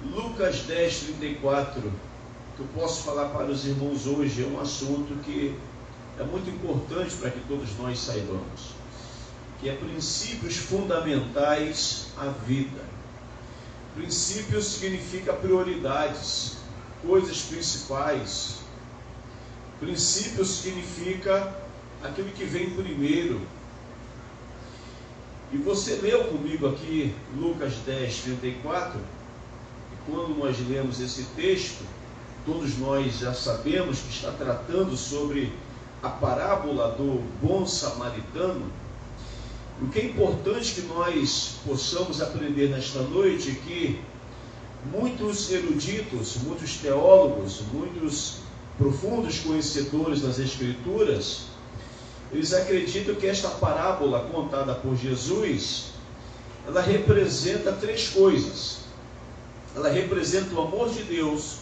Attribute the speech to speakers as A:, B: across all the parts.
A: Lucas 10, 34, que eu posso falar para os irmãos hoje, é um assunto que é muito importante para que todos nós saibamos, que é princípios fundamentais à vida. Princípios significa prioridades, coisas principais. Princípio significa aquilo que vem primeiro. E você leu comigo aqui Lucas 10, 34, e quando nós lemos esse texto, todos nós já sabemos que está tratando sobre a parábola do bom samaritano. O que é importante que nós possamos aprender nesta noite é que muitos eruditos, muitos teólogos, muitos profundos conhecedores das Escrituras, eles acreditam que esta parábola contada por Jesus, ela representa três coisas. Ela representa o amor de Deus,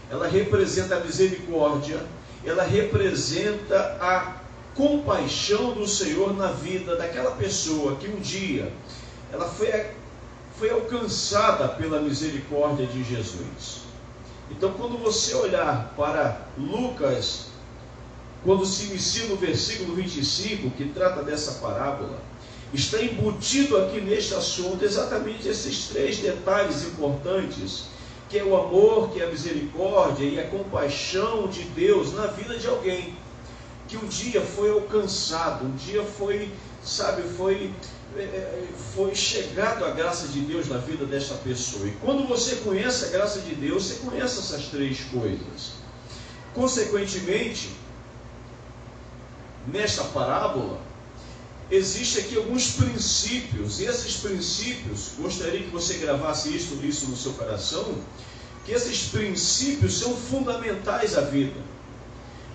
A: ela representa a misericórdia, ela representa a compaixão do Senhor na vida daquela pessoa que um dia ela foi alcançada pela misericórdia de Jesus. Então, quando você olhar para Lucas, quando se inicia no versículo 25, que trata dessa parábola, está embutido aqui neste assunto exatamente esses três detalhes importantes, que é o amor, que é a misericórdia e a compaixão de Deus na vida de alguém que um dia foi alcançado, um dia foi chegado a graça de Deus na vida desta pessoa. E quando você conhece a graça de Deus, você conhece essas três coisas. Consequentemente, nesta parábola, existem aqui alguns princípios, e esses princípios, gostaria que você gravasse isso no seu coração, que esses princípios são fundamentais à vida.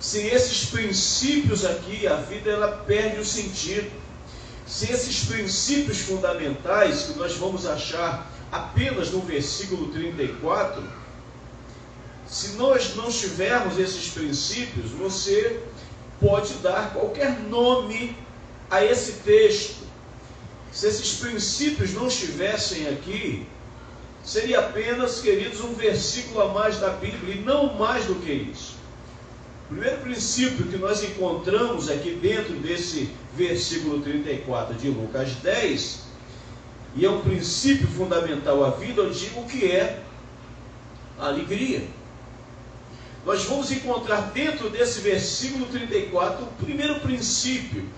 A: Sem esses princípios aqui, a vida ela perde o sentido. Sem esses princípios fundamentais, que nós vamos achar apenas no versículo 34, se nós não tivermos esses princípios, você pode dar qualquer nome a esse texto. Se esses princípios não estivessem aqui, seria apenas, queridos, um versículo a mais da Bíblia, e não mais do que isso. O primeiro princípio que nós encontramos aqui dentro desse versículo 34 de Lucas 10, e é um princípio fundamental à vida, eu digo que é a alegria. Nós vamos encontrar dentro desse versículo 34 o primeiro princípio,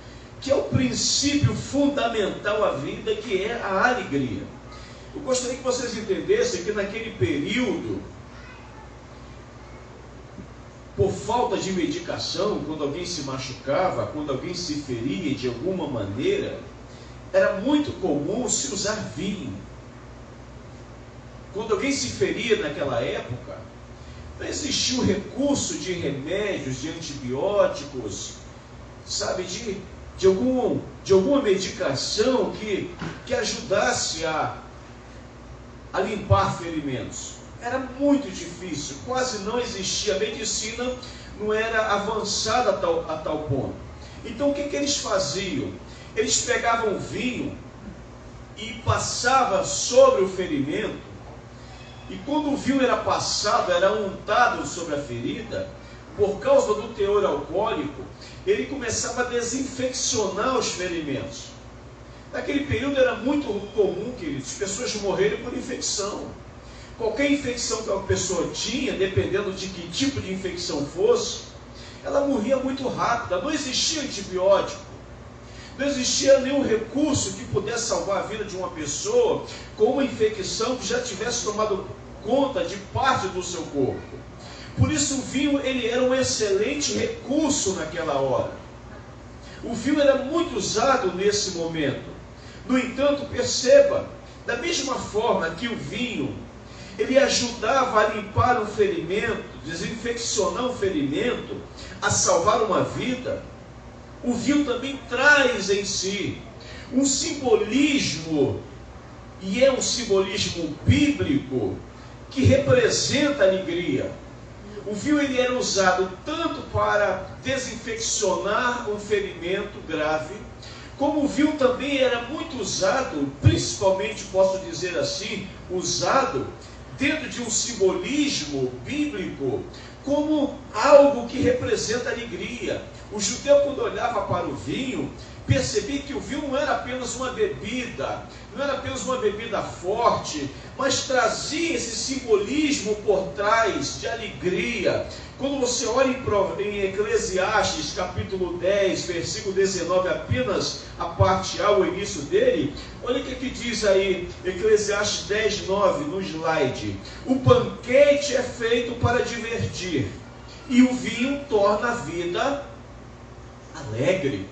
A: que é o princípio fundamental à vida, que é a alegria. Eu gostaria que vocês entendessem que naquele período, por falta de medicação, quando alguém se machucava, quando alguém se feria de alguma maneira, era muito comum se usar vinho. Quando alguém se feria naquela época, não existia o recurso de remédios, de antibióticos, de alguma medicação que ajudasse a limpar ferimentos. Era muito difícil, quase não existia. A medicina não era avançada a tal ponto. Então o que eles faziam? Eles pegavam vinho e passavam sobre o ferimento, e quando o vinho era passado, era untado sobre a ferida, por causa do teor alcoólico, ele começava a desinfeccionar os ferimentos. Naquele período era muito comum, queridos, pessoas morrerem por infecção. Qualquer infecção que a pessoa tinha, dependendo de que tipo de infecção fosse, ela morria muito rápido. Não existia antibiótico, não existia nenhum recurso que pudesse salvar a vida de uma pessoa com uma infecção que já tivesse tomado conta de parte do seu corpo. Por isso o vinho ele era um excelente recurso naquela hora. O vinho era muito usado nesse momento. No entanto, perceba, da mesma forma que o vinho ele ajudava a limpar um ferimento, desinfeccionar um ferimento, a salvar uma vida, o vinho também traz em si um simbolismo, e é um simbolismo bíblico, que representa a alegria. O vinho ele era usado tanto para desinfeccionar um ferimento grave, como o vinho também era muito usado, principalmente, posso dizer assim, usado dentro de um simbolismo bíblico, como algo que representa alegria. O judeu, quando olhava para o vinho, percebia que o vinho não era apenas uma bebida, não era apenas uma bebida forte, mas trazia esse simbolismo por trás de alegria. Quando você olha em Eclesiastes capítulo 10, versículo 19, apenas a parte A, o início dele, olha o que diz aí, Eclesiastes 10, 9, no slide: o banquete é feito para divertir, e o vinho torna a vida alegre.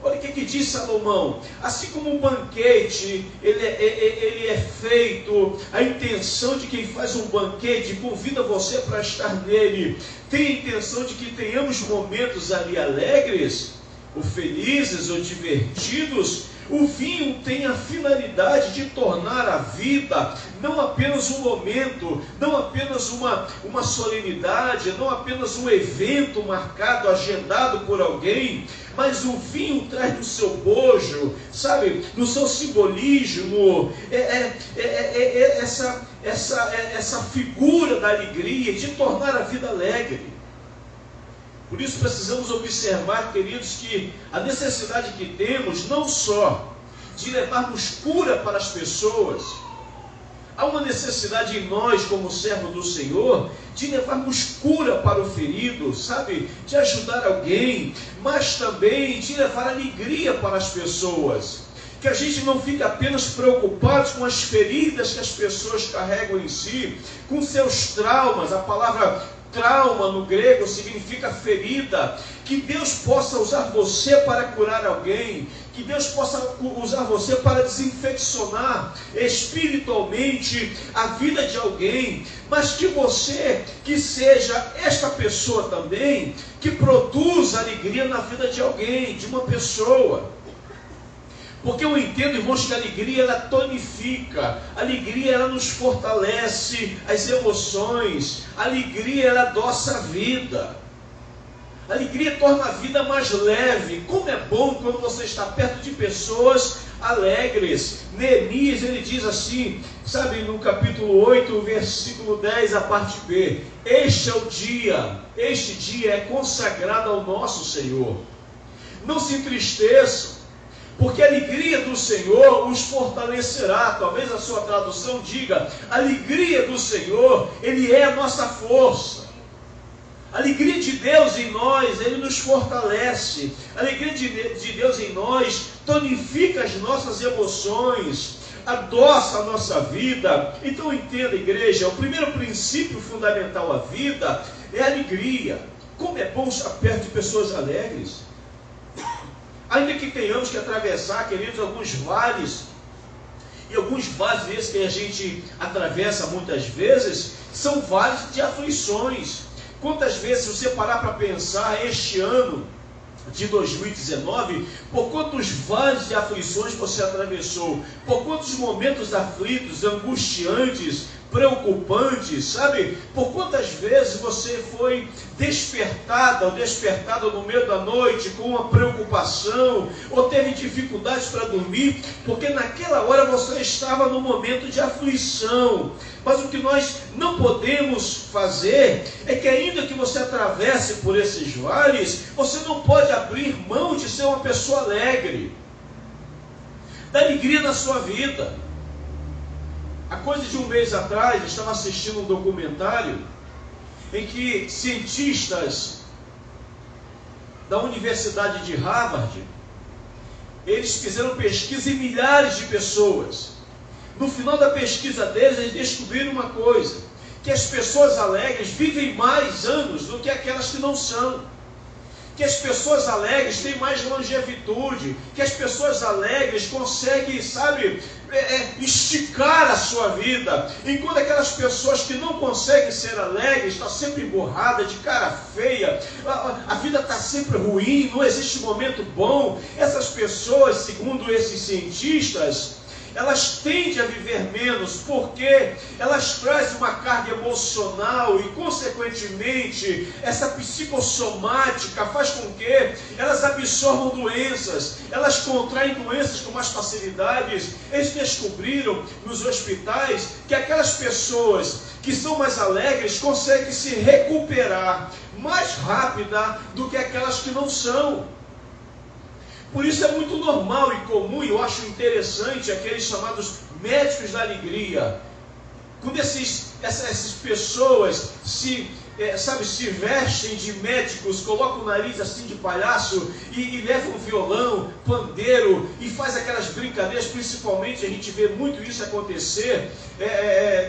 A: Olha o que diz Salomão: assim como um banquete, ele é feito, a intenção de quem faz um banquete convida você para estar nele, tem a intenção de que tenhamos momentos ali alegres, ou felizes, ou divertidos. O vinho tem a finalidade de tornar a vida não apenas um momento, não apenas uma solenidade, não apenas um evento marcado, agendado por alguém, mas o vinho traz no seu bojo, sabe, no seu simbolismo, essa figura da alegria, de tornar a vida alegre. Por isso precisamos observar, queridos, que a necessidade que temos não só de levarmos cura para as pessoas, há uma necessidade em nós, como servo do Senhor, de levarmos cura para o ferido, sabe? De ajudar alguém, mas também de levar alegria para as pessoas. Que a gente não fique apenas preocupado com as feridas que as pessoas carregam em si, com seus traumas. A palavra trauma no grego significa ferida. Que Deus possa usar você para curar alguém, que Deus possa usar você para desinfeccionar espiritualmente a vida de alguém, mas que você, que seja esta pessoa também, que produza alegria na vida de alguém, de uma pessoa. Porque eu entendo, irmãos, que a alegria ela tonifica, a alegria ela nos fortalece as emoções, a alegria ela adoça a vida, a alegria torna a vida mais leve. Como é bom quando você está perto de pessoas alegres. Neemias, ele diz assim, sabe, no capítulo 8, versículo 10, a parte B: este dia é consagrado ao nosso Senhor. Não se entristeçam, porque a alegria do Senhor os fortalecerá. Talvez a sua tradução diga: a alegria do Senhor, Ele é a nossa força. A alegria de Deus em nós, Ele nos fortalece. A alegria de Deus em nós tonifica as nossas emoções, adoça a nossa vida. Então entenda, igreja, o primeiro princípio fundamental à vida é a alegria. Como é bom estar perto de pessoas alegres. Ainda que tenhamos que atravessar, queridos, alguns vales, e alguns vales desses que a gente atravessa muitas vezes, são vales de aflições. Quantas vezes, se você parar para pensar, este ano de 2019, por quantos vales de aflições você atravessou, por quantos momentos aflitos, angustiantes, preocupantes, sabe? Por quantas vezes você foi despertada ou despertado no meio da noite com uma preocupação, ou teve dificuldades para dormir, porque naquela hora você estava num momento de aflição. Mas o que nós não podemos fazer é que, ainda que você atravesse por esses vales, você não pode abrir mão de ser uma pessoa alegre, da alegria na sua vida. Há coisa de um mês atrás, eu estava assistindo um documentário em que cientistas da Universidade de Harvard, eles fizeram pesquisa em milhares de pessoas. No final da pesquisa deles, eles descobriram uma coisa: que as pessoas alegres vivem mais anos do que aquelas que não são. Que as pessoas alegres têm mais longevidade, que as pessoas alegres conseguem, sabe, esticar a sua vida, enquanto aquelas pessoas que não conseguem ser alegres, estão sempre emburradas, de cara feia, a vida está sempre ruim, não existe momento bom. Essas pessoas, segundo esses cientistas, elas tendem a viver menos, porque elas trazem uma carga emocional e, consequentemente, essa psicossomática faz com que elas absorvam doenças, elas contraem doenças com mais facilidades. Eles descobriram nos hospitais que aquelas pessoas que são mais alegres conseguem se recuperar mais rápida do que aquelas que não são. Por isso é muito normal e comum, e eu acho interessante, aqueles chamados médicos da alegria. Quando essas pessoas se vestem de médicos, colocam o nariz assim de palhaço e levam violão, pandeiro e faz aquelas brincadeiras. Principalmente a gente vê muito isso acontecer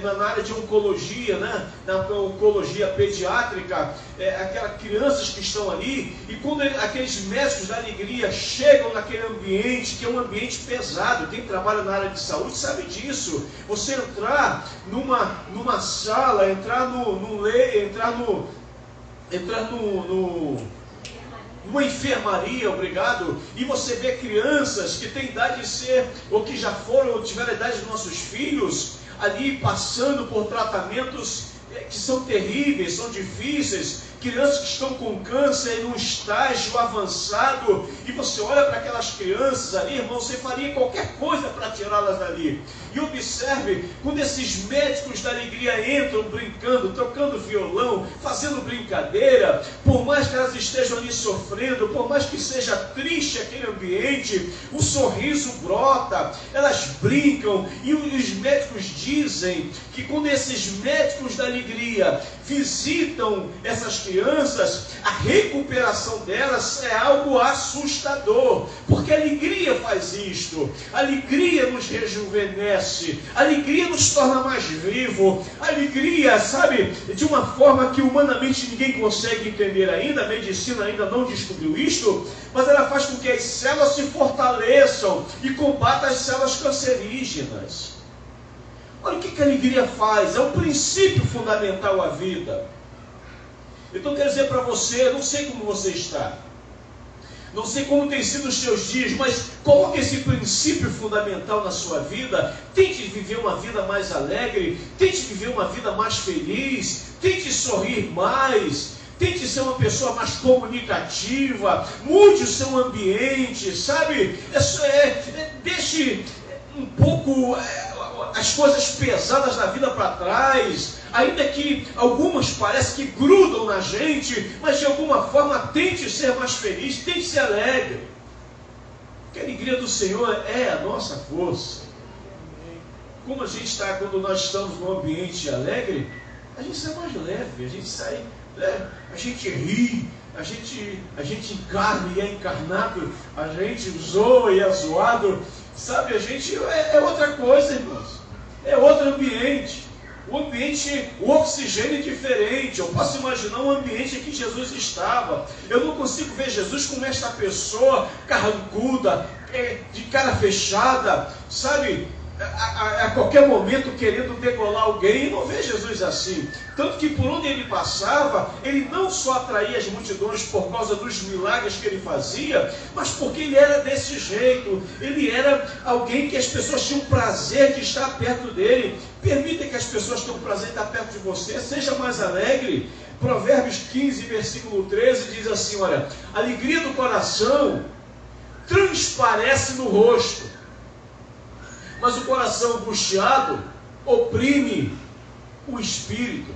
A: na área de oncologia, né? Na oncologia pediátrica, aquelas crianças que estão ali, e quando aqueles médicos da alegria chegam naquele ambiente, que é um ambiente pesado, quem trabalha na área de saúde sabe disso. Você entrar numa sala, entrar numa enfermaria, obrigado, e você vê crianças que têm idade de ser, ou que já foram, ou tiveram a idade dos nossos filhos, ali passando por tratamentos que são terríveis, são difíceis, crianças que estão com câncer em um estágio avançado, e você olha para aquelas crianças ali, irmão, você faria qualquer coisa para tirá-las dali. E observe, quando esses médicos da alegria entram brincando, tocando violão, fazendo brincadeira, por mais que elas estejam ali sofrendo, por mais que seja triste aquele ambiente, o sorriso brota, elas brincam, e os médicos dizem que quando esses médicos da alegria visitam essas crianças, a recuperação delas é algo assustador, porque a alegria faz isto, a alegria nos rejuvenesce, a alegria nos torna mais vivo, a alegria, sabe, de uma forma que humanamente ninguém consegue entender ainda, a medicina ainda não descobriu isto, mas ela faz com que as células se fortaleçam e combata as células cancerígenas. Olha o que a alegria faz, é um princípio fundamental à vida. Então eu quero dizer para você, não sei como você está, não sei como tem sido os seus dias, mas coloque esse princípio fundamental na sua vida. Tente viver uma vida mais alegre, tente viver uma vida mais feliz, tente sorrir mais, tente ser uma pessoa mais comunicativa, mude o seu ambiente, sabe? Deixe um pouco as coisas pesadas da vida para trás, ainda que algumas parecem que grudam na gente, mas de alguma forma tente ser mais feliz, tente ser alegre, porque a alegria do Senhor é a nossa força. Como a gente está quando nós estamos num ambiente alegre, a gente sai mais leve, a gente sai, a gente ri, a gente encarna e é encarnado, a gente zoa e é zoado, sabe? A gente é outra coisa, irmãos, é outro ambiente. O oxigênio é diferente. Eu posso imaginar um ambiente em que Jesus estava. Eu não consigo ver Jesus como esta pessoa carrancuda, de cara fechada, sabe? A qualquer momento querendo degolar alguém, e não vê Jesus assim. Tanto que por onde ele passava, ele não só atraía as multidões por causa dos milagres que ele fazia, mas porque ele era desse jeito. Ele era alguém que as pessoas tinham prazer de estar perto dele. Permita que as pessoas tenham prazer de estar perto de você, seja mais alegre. Provérbios 15, versículo 13 diz assim, olha, a alegria do coração transparece no rosto, mas o coração angustiado oprime o espírito.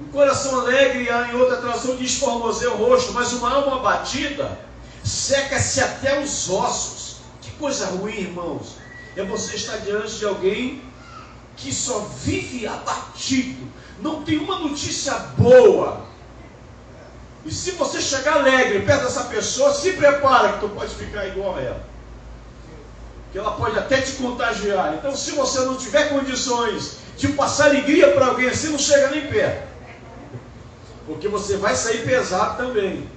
A: O coração alegre, em outra tradução diz, formoseia o rosto, mas uma alma abatida seca-se até os ossos. Que coisa ruim, irmãos, é você estar diante de alguém que só vive abatido, não tem uma notícia boa. E se você chegar alegre perto dessa pessoa, se prepara que tu pode ficar igual a ela, que ela pode até te contagiar. Então, se você não tiver condições de passar alegria para alguém assim, não chega nem perto, porque você vai sair pesado também.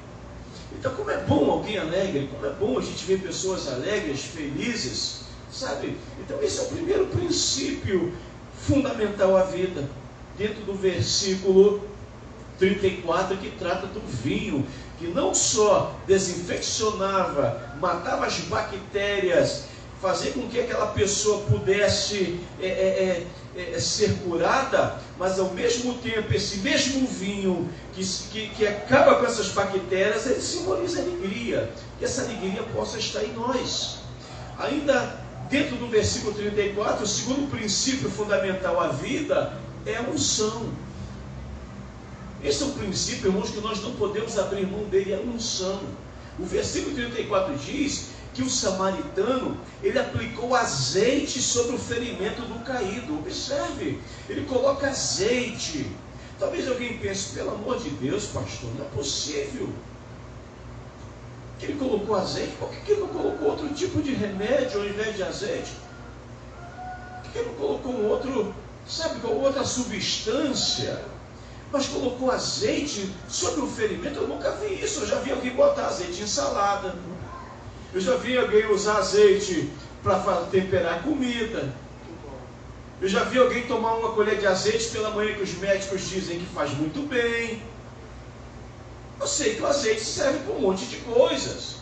A: Então, como é bom alguém alegre, como é bom a gente ver pessoas alegres, felizes, sabe? Então, esse é o primeiro princípio fundamental à vida, dentro do versículo 34, que trata do vinho, que não só desinfeccionava, matava as bactérias fazer com que aquela pessoa pudesse ser curada, mas ao mesmo tempo esse mesmo vinho que acaba com essas bactérias, ele simboliza alegria, que essa alegria possa estar em nós. Ainda dentro do versículo 34, o segundo princípio fundamental à vida é a unção. Esse é um princípio, irmãos, que nós não podemos abrir mão dele, é a unção. O versículo 34 diz que o samaritano, ele aplicou azeite sobre o ferimento do caído. Observe, ele coloca azeite. Talvez alguém pense, pelo amor de Deus, pastor, não é possível que ele colocou azeite. Por que ele não colocou outro tipo de remédio ao invés de azeite? Por que ele não colocou um outro, sabe, outra substância? Mas colocou azeite sobre o ferimento? Eu nunca vi isso. Eu já vi alguém botar azeite em salada. Eu já vi alguém usar azeite para temperar comida. Eu já vi alguém tomar uma colher de azeite pela manhã, que os médicos dizem que faz muito bem. Eu sei que o azeite serve para um monte de coisas.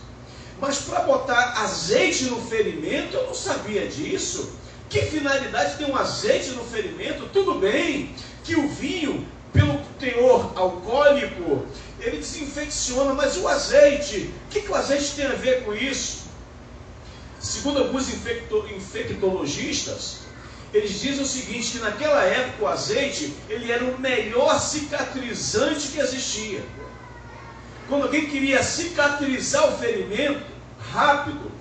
A: Mas para botar azeite no ferimento, eu não sabia disso. Que finalidade tem um azeite no ferimento? Tudo bem que o vinho, pelo teor alcoólico, ele desinfecciona, mas o azeite, o que o azeite tem a ver com isso? Segundo alguns infectologistas, eles dizem o seguinte, que naquela época o azeite, ele era o melhor cicatrizante que existia. Quando alguém queria cicatrizar o ferimento, rápido,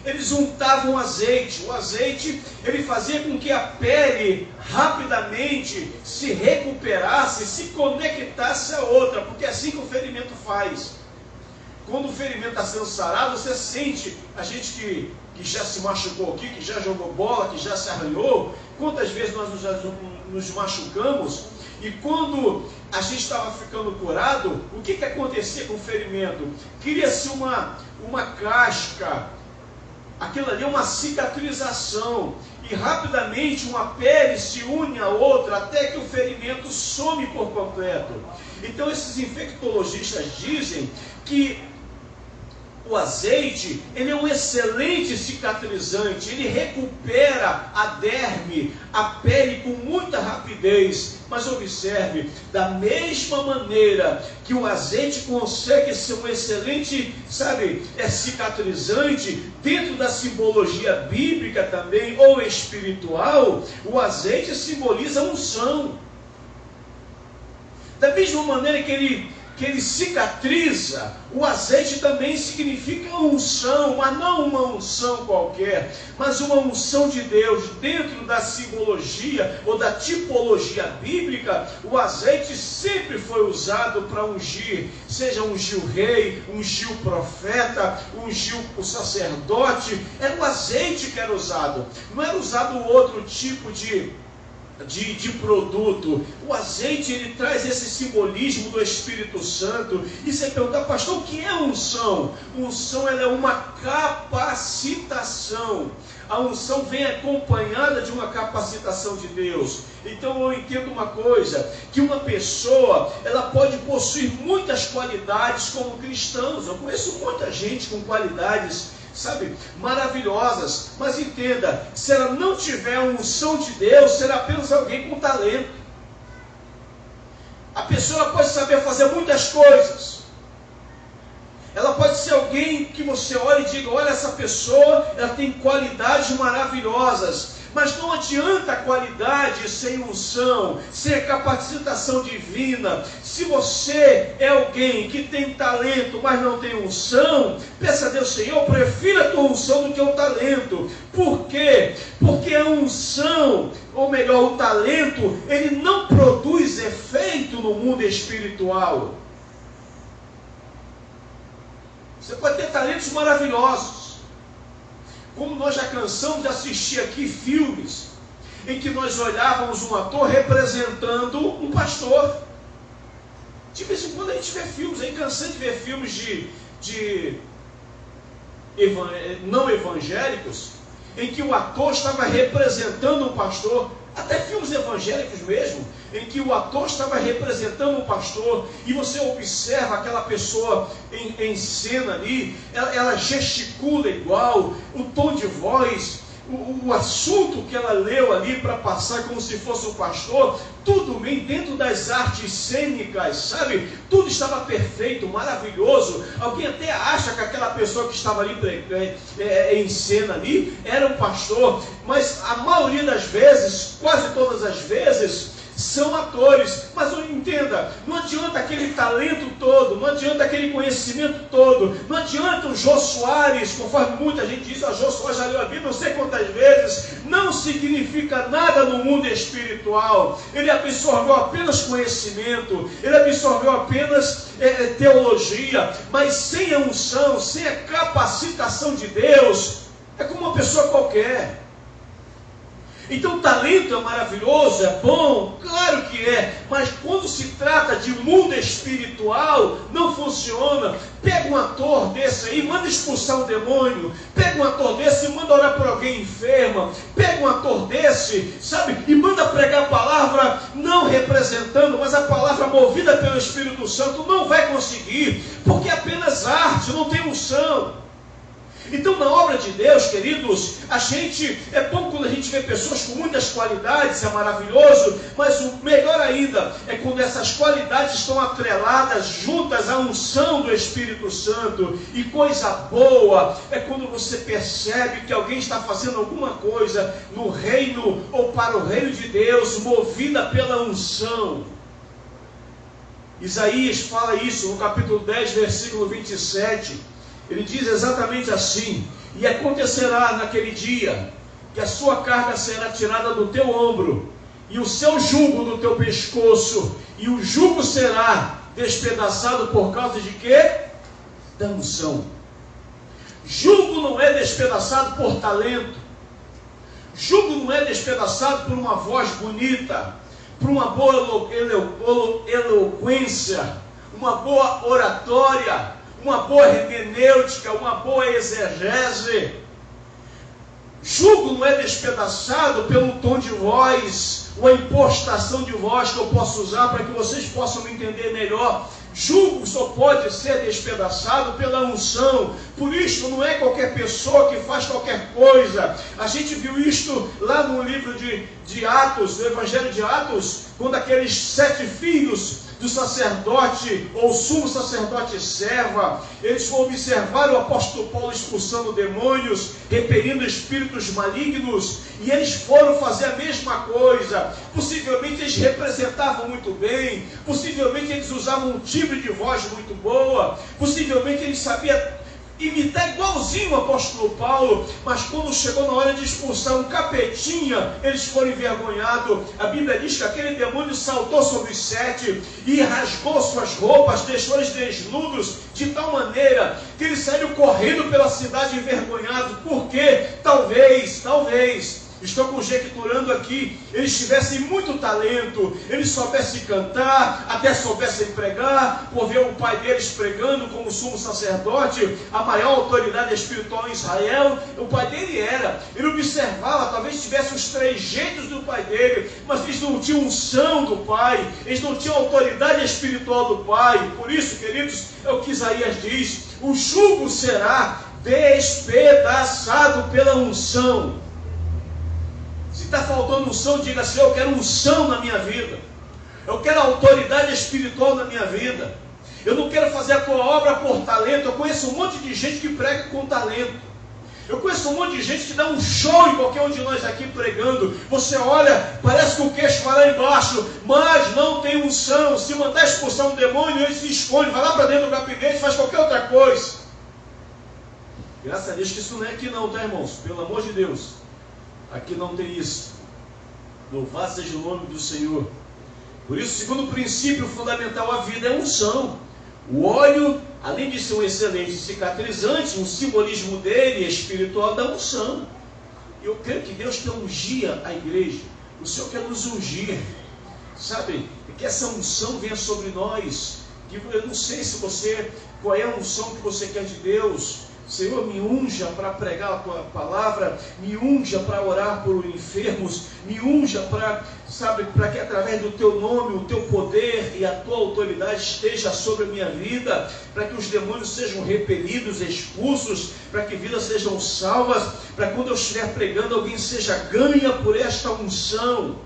A: eles untavam azeite. O azeite, ele fazia com que a pele rapidamente se recuperasse, se conectasse a outra, porque é assim que o ferimento faz. Quando o ferimento está sendo sarado, você sente, a gente que já se machucou aqui, que já jogou bola, que já se arranhou, quantas vezes nós nos machucamos, e quando a gente estava ficando curado, o que acontecia com o ferimento? Cria-se uma casca. Aquilo ali é uma cicatrização, e rapidamente uma pele se une à outra, até que o ferimento some por completo. Então esses infectologistas dizem que o azeite, ele é um excelente cicatrizante, ele recupera a derme, a pele com muita rapidez. Mas observe, da mesma maneira que o azeite consegue ser um excelente, cicatrizante, dentro da simbologia bíblica também, ou espiritual, o azeite simboliza unção. Da mesma maneira que ele cicatriza, o azeite também significa unção, mas não uma unção qualquer, mas uma unção de Deus. Dentro da simbologia ou da tipologia bíblica, o azeite sempre foi usado para ungir, seja ungir o rei, ungir o profeta, ungir o sacerdote. Era o azeite que era usado, não era usado outro tipo de produto. O azeite, ele traz esse simbolismo do Espírito Santo. E você pergunta, pastor, o que é unção? Unção, ela é uma capacitação. A unção vem acompanhada de uma capacitação de Deus. Então eu entendo uma coisa, que uma pessoa, ela pode possuir muitas qualidades como cristãos. Eu conheço muita gente com qualidades maravilhosas, mas entenda, se ela não tiver a unção de Deus, será apenas alguém com talento. A pessoa pode saber fazer muitas coisas, ela pode ser alguém que você olha e diga, olha, essa pessoa, ela tem qualidades maravilhosas, mas não adianta a qualidade sem unção, sem a capacitação divina. Se você é alguém que tem talento, mas não tem unção, peça a Deus, Senhor, prefira a tua unção do que o talento. Por quê? Porque a unção, ou melhor, o talento, ele não produz efeito no mundo espiritual. Você pode ter talentos maravilhosos, como nós já cansamos de assistir aqui filmes, em que nós olhávamos um ator representando um pastor. De vez em quando a gente vê filmes, aí cansei de ver filmes não evangélicos, em que o ator estava representando um pastor. Até filmes evangélicos mesmo, em que o ator estava representando o pastor, e você observa aquela pessoa em cena ali, ela gesticula igual, o tom de voz, o assunto que ela leu ali para passar como se fosse o pastor, tudo bem dentro das artes cênicas, sabe? Tudo estava perfeito, maravilhoso. Alguém até acha que aquela pessoa que estava ali em cena ali era um pastor, mas a maioria das vezes, quase todas as vezes, são atores. Mas entenda, não adianta aquele talento todo, não adianta aquele conhecimento todo, não adianta o Jô Soares, conforme muita gente diz, a Jô Soares já leu a Bíblia não sei quantas vezes, não significa nada no mundo espiritual. Ele absorveu apenas conhecimento, ele absorveu apenas teologia, mas sem a unção, sem a capacitação de Deus, é como uma pessoa qualquer. Então o talento é maravilhoso, é bom, claro que é, mas quando se trata de mundo espiritual, não funciona. Pega um ator desse aí, manda expulsar um demônio, pega um ator desse e manda orar por alguém enferma, pega um ator desse, sabe, e manda pregar a palavra, não representando, mas a palavra movida pelo Espírito Santo, não vai conseguir, porque é apenas arte, não tem unção. Então, na obra de Deus, queridos, é bom quando a gente vê pessoas com muitas qualidades, é maravilhoso, mas o melhor ainda é quando essas qualidades estão atreladas, juntas à unção do Espírito Santo. E coisa boa é quando você percebe que alguém está fazendo alguma coisa no reino ou para o reino de Deus, movida pela unção. Isaías fala isso no capítulo 10, versículo 27. Ele diz exatamente assim: e acontecerá naquele dia, que a sua carga será tirada do teu ombro, e o seu jugo do teu pescoço, e o jugo será despedaçado por causa de quê? Da unção. Jugo não é despedaçado por talento, jugo não é despedaçado por uma voz bonita, por uma boa eloquência, uma boa oratória, uma boa hermenêutica, uma boa exegese. Jugo não é despedaçado pelo tom de voz, ou a impostação de voz que eu posso usar para que vocês possam me entender melhor. Jugo só pode ser despedaçado pela unção. Por isso, não é qualquer pessoa que faz qualquer coisa. A gente viu isto lá no livro de Atos, no Evangelho de Atos, quando aqueles 7 filhos do sacerdote, ou sumo sacerdote Serva, eles observaram o apóstolo Paulo expulsando demônios, repelindo espíritos malignos, e eles foram fazer a mesma coisa. Possivelmente eles representavam muito bem, possivelmente eles usavam um timbre de voz muito boa, possivelmente eles sabiam imitar igualzinho o apóstolo Paulo, mas quando chegou na hora de expulsar um capetinha, eles foram envergonhados. A Bíblia diz que aquele demônio saltou sobre os 7 e rasgou suas roupas, deixou eles desnudos, de tal maneira que eles saíram correndo pela cidade envergonhados, porque talvez, estou conjecturando aqui, eles tivessem muito talento, eles soubessem cantar, até soubessem pregar, por ver o pai deles pregando como sumo sacerdote, a maior autoridade espiritual em Israel. O pai dele ele observava, talvez tivesse os 3 jeitos do pai dele, mas eles não tinham unção do pai, eles não tinham autoridade espiritual do pai. Por isso, queridos, é o que Isaías diz: o jugo será despedaçado pela unção. Se está faltando unção, diga assim: eu quero unção na minha vida, eu quero autoridade espiritual na minha vida, eu não quero fazer a tua obra por talento. Eu conheço um monte de gente que prega com talento, eu conheço um monte de gente que dá um show em qualquer um de nós aqui pregando. Você olha, parece que o queixo vai lá embaixo, mas não tem unção. Se mandar expulsar um demônio, ele se esconde, vai lá para dentro do gabinete, faz qualquer outra coisa. Graças a Deus que isso não é aqui não, tá, irmãos? Pelo amor de Deus, aqui não tem isso. Louvado seja o nome do Senhor. Por isso, o segundo princípio fundamental à vida é a unção. O óleo, além de ser um excelente cicatrizante, um simbolismo dele espiritual, da unção. Eu creio que Deus quer ungir a igreja. O Senhor quer nos ungir, sabe? Que essa unção venha sobre nós. Que eu não sei qual é a unção que você quer de Deus. Senhor, me unja para pregar a tua palavra, me unja para orar por enfermos, me unja para que através do teu nome, o teu poder e a tua autoridade esteja sobre a minha vida, para que os demônios sejam repelidos, expulsos, para que vidas sejam salvas, para quando eu estiver pregando, alguém seja ganha por esta unção.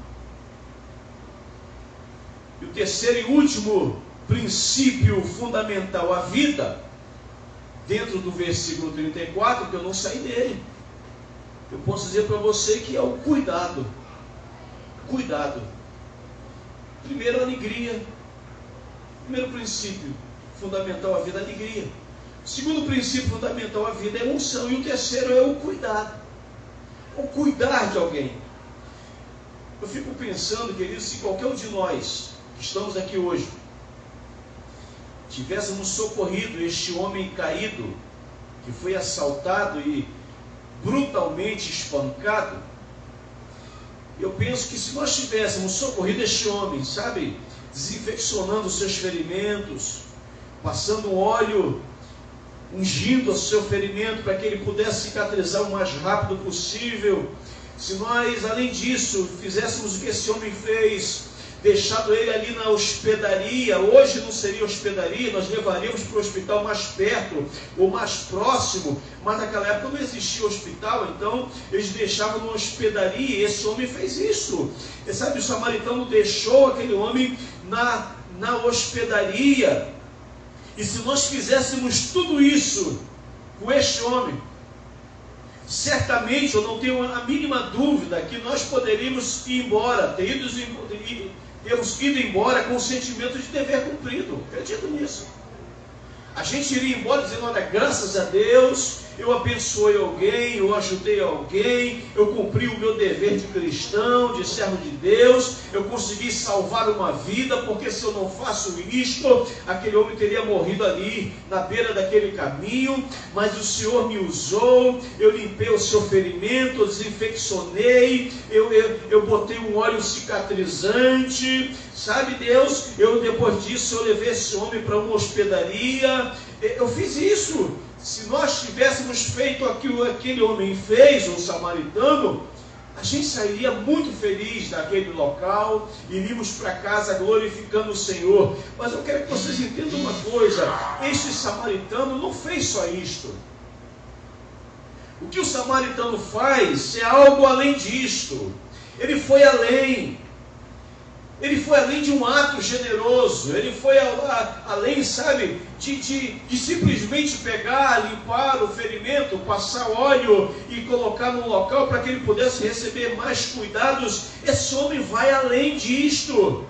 A: E o terceiro e último princípio fundamental, a vida, dentro do versículo 34, que eu não saí dele, eu posso dizer para você que é o cuidado. Cuidado. Primeiro, alegria. Primeiro princípio fundamental, a vida, alegria. O segundo princípio fundamental, a vida, é emoção. E o terceiro é o cuidado. O cuidar de alguém. Eu fico pensando, querido, se qualquer um de nós que estamos aqui hoje tivéssemos socorrido este homem caído, que foi assaltado e brutalmente espancado, eu penso que se nós tivéssemos socorrido este homem, sabe, desinfeccionando os seus ferimentos, passando um óleo, ungindo o seu ferimento para que ele pudesse cicatrizar o mais rápido possível, se nós, além disso, fizéssemos o que esse homem fez, deixado ele ali na hospedaria, hoje não seria hospedaria, nós levaríamos para o hospital mais perto, ou mais próximo, mas naquela época não existia hospital, então eles deixavam numa hospedaria, e esse homem fez isso. E sabe, o samaritano deixou aquele homem na hospedaria, e se nós fizéssemos tudo isso com este homem, certamente, eu não tenho a mínima dúvida, que nós poderíamos ir embora, termos ido embora com o sentimento de dever cumprido. Acredito nisso. A gente iria embora dizendo, olha, graças a Deus, eu abençoei alguém, eu ajudei alguém, eu cumpri o meu dever de cristão, de servo de Deus, eu consegui salvar uma vida, porque se eu não faço isto, aquele homem teria morrido ali, na beira daquele caminho, mas o Senhor me usou, eu limpei o seu ferimento, eu desinfeccionei, eu botei um óleo cicatrizante, sabe, Deus, depois disso eu levei esse homem para uma hospedaria, eu fiz isso. Se nós tivéssemos feito aquilo que aquele homem fez, o samaritano, a gente sairia muito feliz daquele local, iríamos para casa glorificando o Senhor. Mas eu quero que vocês entendam uma coisa, este samaritano não fez só isto. O que o samaritano faz é algo além disto. Ele foi além. Ele foi além de um ato generoso, ele foi além, sabe, de simplesmente pegar, limpar o ferimento, passar óleo e colocar no local para que ele pudesse receber mais cuidados. Esse homem vai além disto.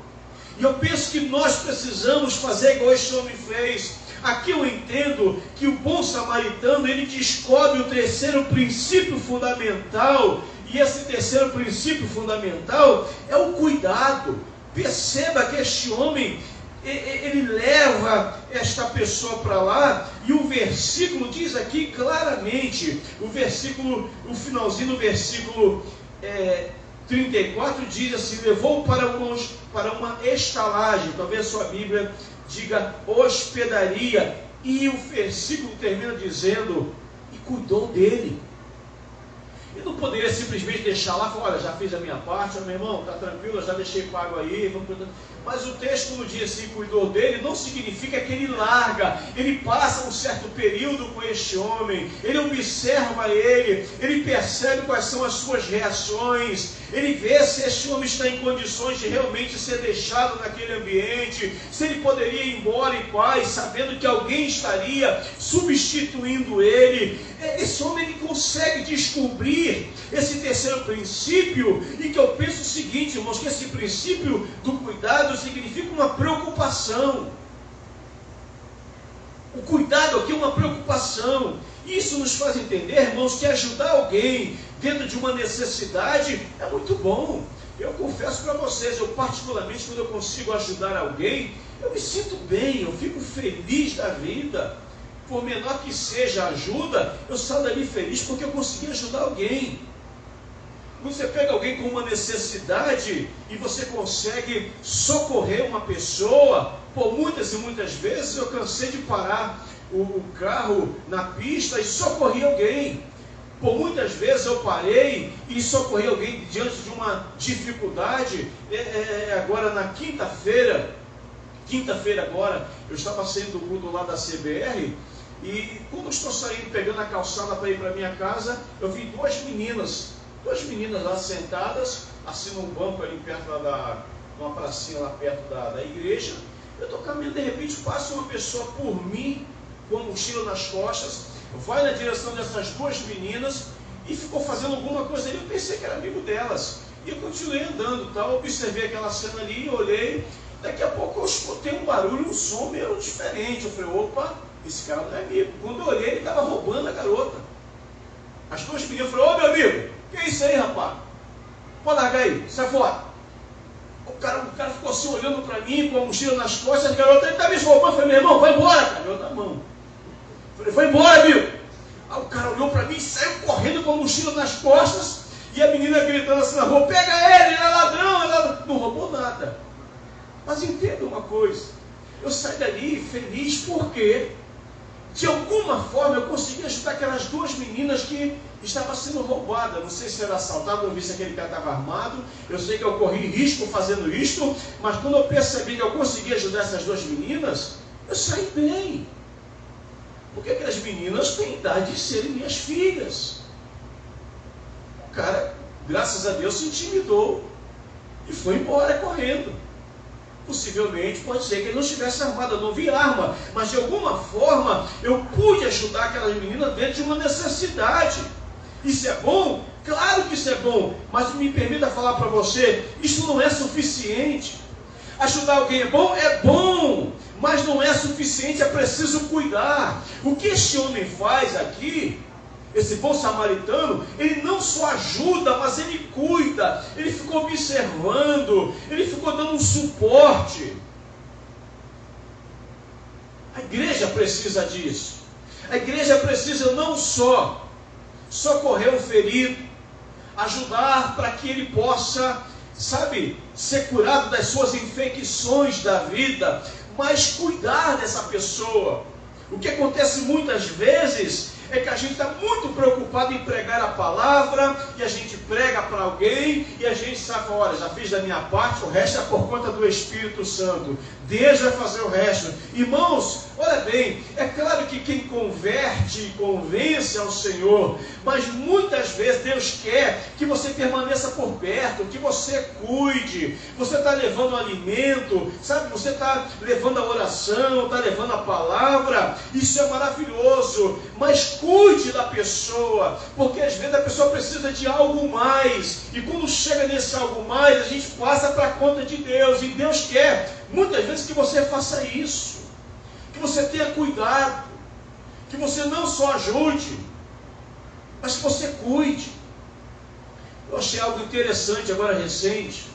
A: E eu penso que nós precisamos fazer igual este homem fez. Aqui eu entendo que o bom samaritano, ele descobre o terceiro princípio fundamental, e esse terceiro princípio fundamental é o cuidado. Perceba que este homem, ele leva esta pessoa para lá, e o versículo diz aqui claramente, o finalzinho do versículo 34 diz assim, levou para uma estalagem, talvez a sua Bíblia diga hospedaria, e o versículo termina dizendo, e cuidou dele. Ele não poderia simplesmente deixar lá e falar, olha, já fiz a minha parte, meu irmão, está tranquilo, eu já deixei pago aí, vamos cuidar. Mas o texto, quando diz assim, cuidou dele, não significa que ele larga, ele passa um certo período com este homem, ele observa ele percebe quais são as suas reações, ele vê se este homem está em condições de realmente ser deixado naquele ambiente, se ele poderia ir embora em paz, sabendo que alguém estaria substituindo ele. Esse homem, ele consegue descobrir esse terceiro princípio, e que eu penso o seguinte, irmãos, que esse princípio do cuidado significa uma preocupação. O cuidado aqui é uma preocupação. Isso nos faz entender, irmãos, que ajudar alguém dentro de uma necessidade é muito bom. Eu confesso para vocês, eu particularmente, quando eu consigo ajudar alguém, eu me sinto bem, eu fico feliz da vida. Por menor que seja a ajuda, eu saio dali feliz porque eu consegui ajudar alguém. Quando você pega alguém com uma necessidade e você consegue socorrer uma pessoa, por muitas e muitas vezes eu cansei de parar o carro na pista e socorri alguém. Por muitas vezes eu parei e socorri alguém diante de uma dificuldade. Agora na quinta-feira agora, eu estava saindo do culto lá da CBR, e quando eu estou saindo, pegando a calçada para ir para minha casa, eu vi duas meninas lá sentadas, assim num banco ali perto numa pracinha lá perto da igreja. Eu estou caminhando, de repente passa uma pessoa por mim, com a mochila nas costas, vai na direção dessas duas meninas e ficou fazendo alguma coisa ali. Eu pensei que era amigo delas, e eu continuei andando, tal, observei aquela cena ali, olhei. Daqui a pouco eu escutei um barulho, um som meio diferente. Eu falei, opa, esse cara não é amigo. Quando eu olhei, ele estava roubando a garota. As duas meninas falaram, ô meu amigo, que é isso aí, rapaz? Pode largar aí, sai fora. O cara ficou assim olhando para mim, com a mochila nas costas, a garota, ele está me roubando. Eu falei, meu irmão, vai embora, cara. Eu na mão. Eu falei, vai embora, amigo. Aí o cara olhou para mim e saiu correndo com a mochila nas costas, e a menina gritando assim na rua, pega ele, ele é ladrão, ele é ladrão. Não roubou nada. Mas entenda uma coisa, eu saí dali feliz porque, de alguma forma, eu consegui ajudar aquelas duas meninas que estavam sendo roubadas. Não sei se era assaltado, não vi se aquele cara estava armado, eu sei que eu corri risco fazendo isto, mas quando eu percebi que eu consegui ajudar essas duas meninas, eu saí bem. Porque aquelas meninas têm idade de serem minhas filhas. O cara, graças a Deus, se intimidou e foi embora correndo. Possivelmente, pode ser que ele não estivesse armado, eu não vi arma, mas de alguma forma eu pude ajudar aquelas meninas dentro de uma necessidade. Isso é bom? Claro que isso é bom, mas me permita falar para você, isso não é suficiente. Ajudar alguém é bom, mas não é suficiente, é preciso cuidar. O que este homem faz aqui, esse bom samaritano, ele não só ajuda, mas ele cuida, ele ficou observando, ele ficou dando um suporte. A igreja precisa disso. A igreja precisa não só socorrer o ferido, ajudar para que ele possa, ser curado das suas infecções da vida, mas cuidar dessa pessoa. O que acontece muitas vezes é que a gente está muito preocupado em pregar a palavra, e a gente prega para alguém, e a gente sabe, olha, já fiz da minha parte, o resto é por conta do Espírito Santo. Deus vai fazer o resto. Irmãos, olha bem, é claro que quem converte e convence ao Senhor, mas muitas vezes Deus quer que você permaneça por perto, que você cuide, você está levando o alimento, você está levando a oração, está levando a palavra, isso é maravilhoso, mas cuide da pessoa, porque às vezes a pessoa precisa de algo mais, e quando chega nesse algo mais, a gente passa para a conta de Deus, e Deus quer muitas vezes que você faça isso, que você tenha cuidado, que você não só ajude, mas que você cuide. Eu achei algo interessante agora recente.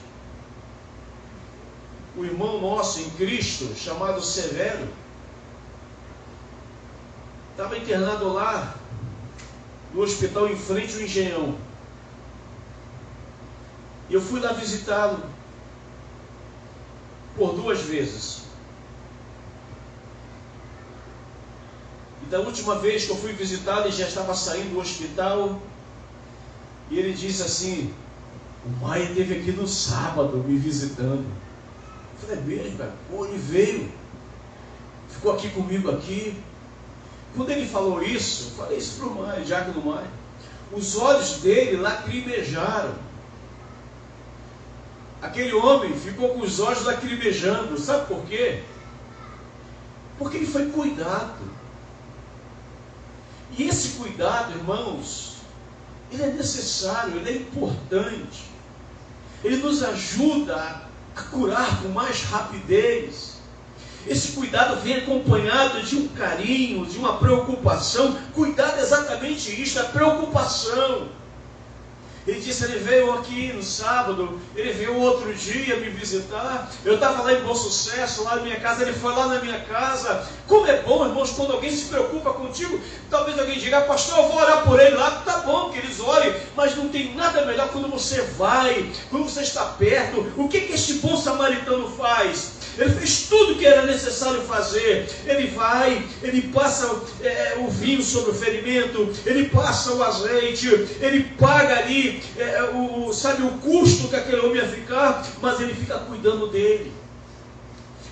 A: O irmão nosso em Cristo, chamado Severo, estava internado lá no hospital em frente ao Engenhão. E eu fui lá visitá-lo por 2 vezes. E da última vez que eu fui visitá-lo, ele já estava saindo do hospital. E ele disse assim: o Maia esteve aqui no sábado me visitando. Eu falei, é mesmo, cara? Pô, ele veio, ficou aqui comigo aqui. Quando ele falou isso, eu falei isso para o Maia, Diácono Maia. Os olhos dele lacrimejaram. Aquele homem ficou com os olhos lacrimejando. Sabe por quê? Porque ele foi cuidado. E esse cuidado, irmãos, ele é necessário, ele é importante. Ele nos ajuda a curar com mais rapidez. Esse cuidado vem acompanhado de um carinho, de uma preocupação. Cuidado é exatamente isso, a preocupação. Ele disse, ele veio aqui no sábado, ele veio outro dia me visitar, eu estava lá em Bom Sucesso, lá na minha casa, ele foi lá na minha casa. Como é bom, irmãos, quando alguém se preocupa contigo, talvez alguém diga, pastor, eu vou orar por ele lá, tá bom que eles orem, mas não tem nada melhor quando você vai, quando você está perto. O que este bom samaritano faz? ele fez tudo que era necessário fazer. Ele vai, ele passa o vinho sobre o ferimento, ele passa o azeite, ele paga ali, o custo que aquele homem ia ficar, mas ele fica cuidando dele.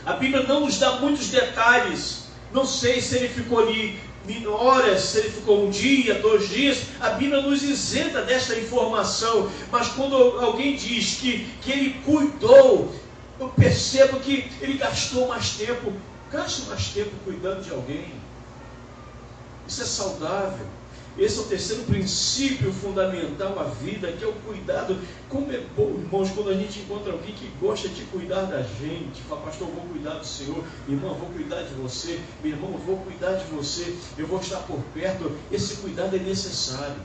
A: A Bíblia não nos dá muitos detalhes. Não sei se ele ficou ali horas, se ele ficou um dia, 2 dias. A Bíblia nos isenta desta informação. Mas quando alguém diz que ele cuidou, eu percebo que ele gastou mais tempo. Gaste mais tempo cuidando de alguém. Isso é saudável. Esse é o terceiro princípio fundamental à vida, que é o cuidado. Como é bom, irmãos, quando a gente encontra alguém que gosta de cuidar da gente. Fala, pastor, eu vou cuidar do Senhor. Irmão, eu vou cuidar de você. Meu irmão, eu vou cuidar de você. Eu vou estar por perto. Esse cuidado é necessário.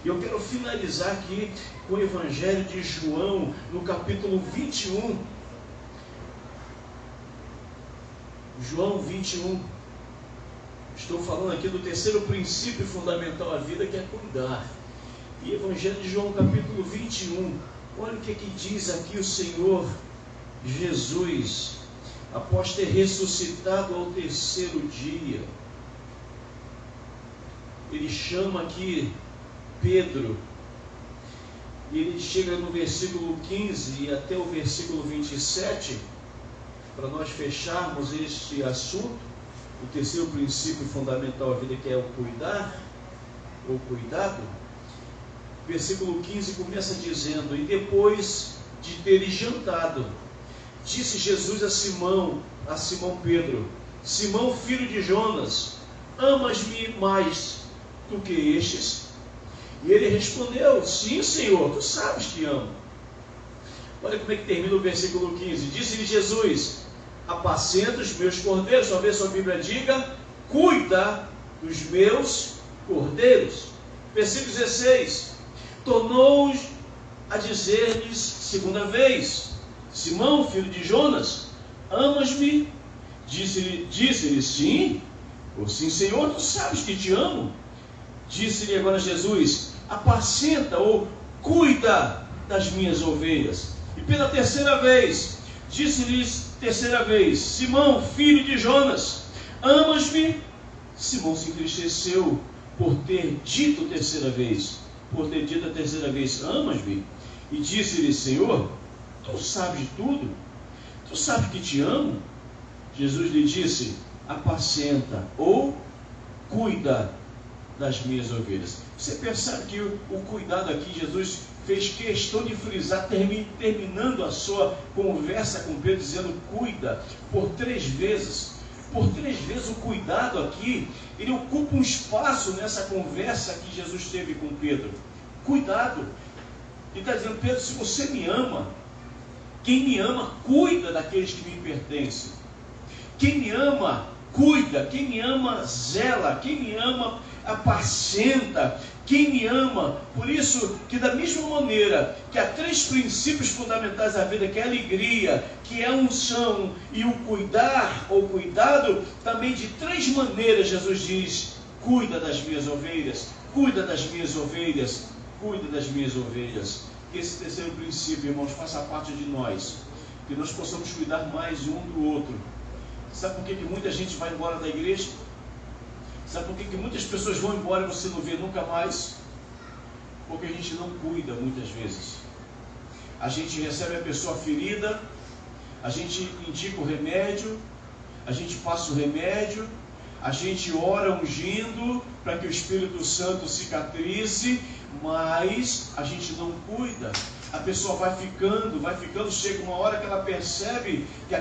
A: E eu quero finalizar aqui com o Evangelho de João, no capítulo 21. João 21. Estou falando aqui do terceiro princípio fundamental à vida, que é cuidar. E Evangelho de João, capítulo 21. Olha o que diz aqui o Senhor Jesus, após ter ressuscitado ao terceiro dia. Ele chama aqui Pedro. E ele chega no versículo 15 e até o versículo 27, para nós fecharmos este assunto. O terceiro princípio fundamental à vida, que é o cuidar, ou cuidado. Versículo 15 começa dizendo: e depois de terem jantado, disse Jesus a Simão Pedro: Simão, filho de Jonas, amas-me mais do que estes? E ele respondeu: sim, Senhor, tu sabes que amo. Olha como é que termina o versículo 15. Disse-lhe Jesus: apacenta os meus cordeiros. Talvez sua Bíblia diga: cuida dos meus cordeiros. Versículo 16: tornou a dizer-lhes segunda vez: Simão, filho de Jonas, amas-me? Disse-lhe sim. Ou sim, Senhor, tu sabes que te amo. Disse-lhe agora Jesus: apacenta ou cuida das minhas ovelhas. E pela terceira vez, disse-lhes Simão, filho de Jonas, amas-me? Simão se entristeceu por ter dito a terceira vez, amas-me? E disse-lhe: Senhor, tu sabes de tudo, tu sabes que te amo. Jesus lhe disse: apacenta ou cuida das minhas ovelhas. Você percebe que o cuidado aqui, Jesus fez questão de frisar, terminando a sua conversa com Pedro, dizendo: cuida, por 3 vezes. Por 3 vezes o cuidado aqui, ele ocupa um espaço nessa conversa que Jesus teve com Pedro. Cuidado. Ele está dizendo: Pedro, se você me ama, quem me ama, cuida daqueles que me pertencem. Quem me ama, cuida. Quem me ama, zela. Quem me ama, apacenta. Quem me ama. Por isso que da mesma maneira que há 3 princípios fundamentais da vida, que é a alegria, que é a unção e o cuidar ou cuidado, também de 3 maneiras Jesus diz: cuida das minhas ovelhas, cuida das minhas ovelhas, cuida das minhas ovelhas. Que esse terceiro princípio, irmãos, faça parte de nós, que nós possamos cuidar mais um do outro. Sabe por que muita gente vai embora da igreja? Sabe por que muitas pessoas vão embora e você não vê nunca mais? Porque a gente não cuida muitas vezes. A gente recebe a pessoa ferida, a gente indica o remédio, a gente passa o remédio, a gente ora ungindo para que o Espírito Santo cicatrize, mas a gente não cuida. A pessoa vai ficando, chega uma hora que ela percebe que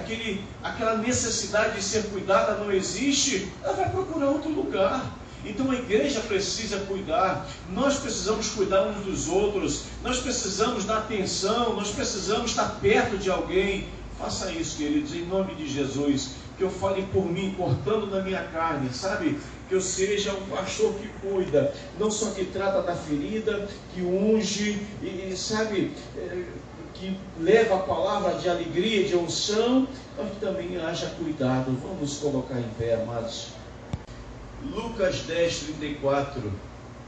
A: aquela necessidade de ser cuidada não existe, ela vai procurar outro lugar. Então a igreja precisa cuidar, nós precisamos cuidar uns dos outros, nós precisamos dar atenção, nós precisamos estar perto de alguém. Faça isso, queridos, em nome de Jesus, que eu fale por mim, cortando na minha carne, sabe? Que eu seja um pastor que cuida, não só que trata da ferida, que unge, e sabe, que leva a palavra de alegria, de unção, mas que também haja cuidado. Vamos colocar em pé, amados. Lucas 10, 34,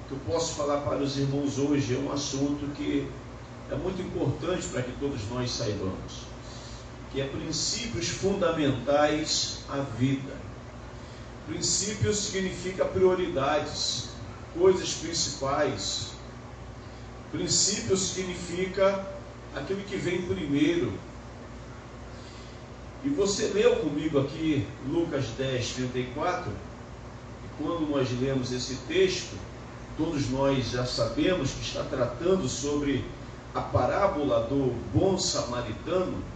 A: que eu posso falar para os irmãos hoje, é um assunto que é muito importante para que todos nós saibamos. que é princípios fundamentais à vida. Princípios significa prioridades, coisas principais. Princípio significa aquilo que vem primeiro. E você leu comigo aqui Lucas 10, 34, e quando nós lemos esse texto, todos nós já sabemos que está tratando sobre a parábola do bom samaritano.